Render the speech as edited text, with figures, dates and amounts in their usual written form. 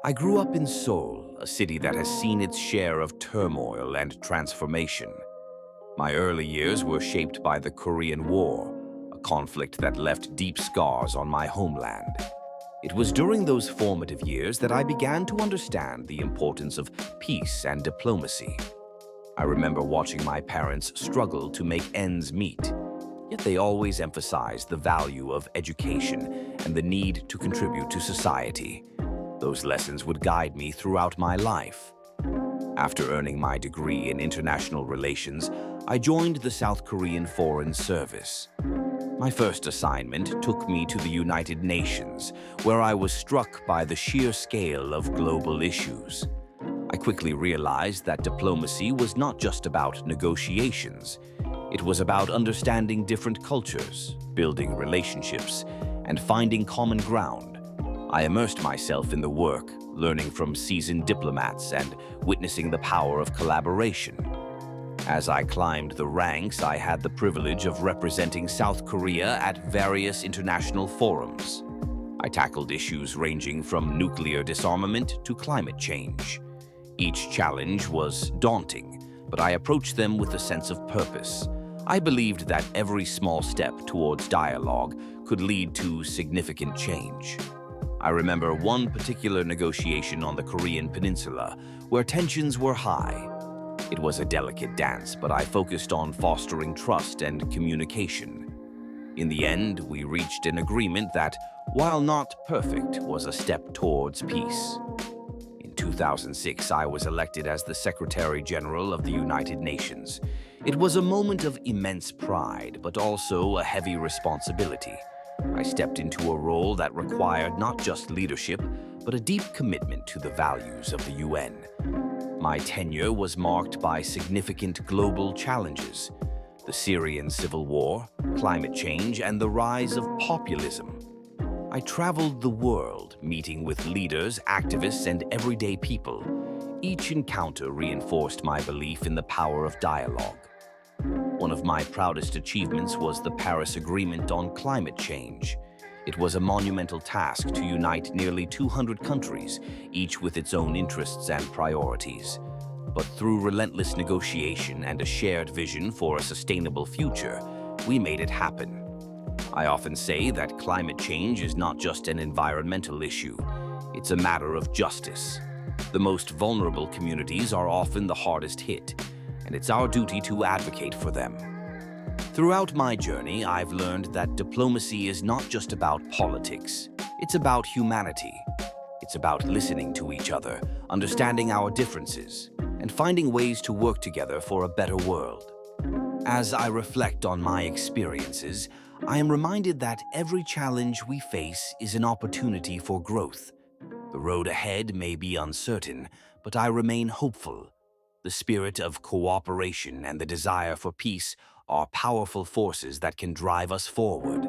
I grew up in Seoul, a city that has seen its share of turmoil and transformation. My early years were shaped by the Korean War, a conflict that left deep scars on my homeland. It was during those formative years that I began to understand the importance of peace and diplomacy. I remember watching my parents struggle to make ends meet, yet they always emphasized the value of education and the need to contribute to society. Those lessons would guide me throughout my life. After earning my degree in international relations, I joined the South Korean Foreign Service. My first assignment took me to the United Nations, where I was struck by the sheer scale of global issues. I quickly realized that diplomacy was not just about negotiations. It was about understanding different cultures, building relationships, and finding common ground. I immersed myself in the work, learning from seasoned diplomats and witnessing the power of collaboration. As I climbed the ranks, I had the privilege of representing South Korea at various international forums. I tackled issues ranging from nuclear disarmament to climate change. Each challenge was daunting, but I approached them with a sense of purpose. I believed that every small step towards dialogue could lead to significant change. I remember one particular negotiation on the Korean peninsula where tensions were high. It was a delicate dance, but I focused on fostering trust and communication. In the end, we reached an agreement that, while not perfect, was a step towards peace. In 2006, I was elected as the Secretary General of the United Nations. It was a moment of immense pride, but also a heavy responsibility. I stepped into a role that required not just leadership, but a deep commitment to the values of the UN. My tenure was marked by significant global challenges: the Syrian civil war, climate change, and the rise of populism. I traveled the world, meeting with leaders, activists, and everyday people. Each encounter reinforced my belief in the power of dialogue. One of my proudest achievements was the Paris Agreement on climate change. It was a monumental task to unite nearly 200 countries, each with its own interests and priorities. But through relentless negotiation and a shared vision for a sustainable future, we made it happen. I often say that climate change is not just an environmental issue, it's a matter of justice. The most vulnerable communities are often the hardest hit, and it's our duty to advocate for them. Throughout my journey, I've learned that diplomacy is not just about politics. It's about humanity. It's about listening to each other, understanding our differences, and finding ways to work together for a better world. As I reflect on my experiences, I am reminded that every challenge we face is an opportunity for growth. The road ahead may be uncertain, but I remain hopeful. The spirit of cooperation and the desire for peace are powerful forces that can drive us forward.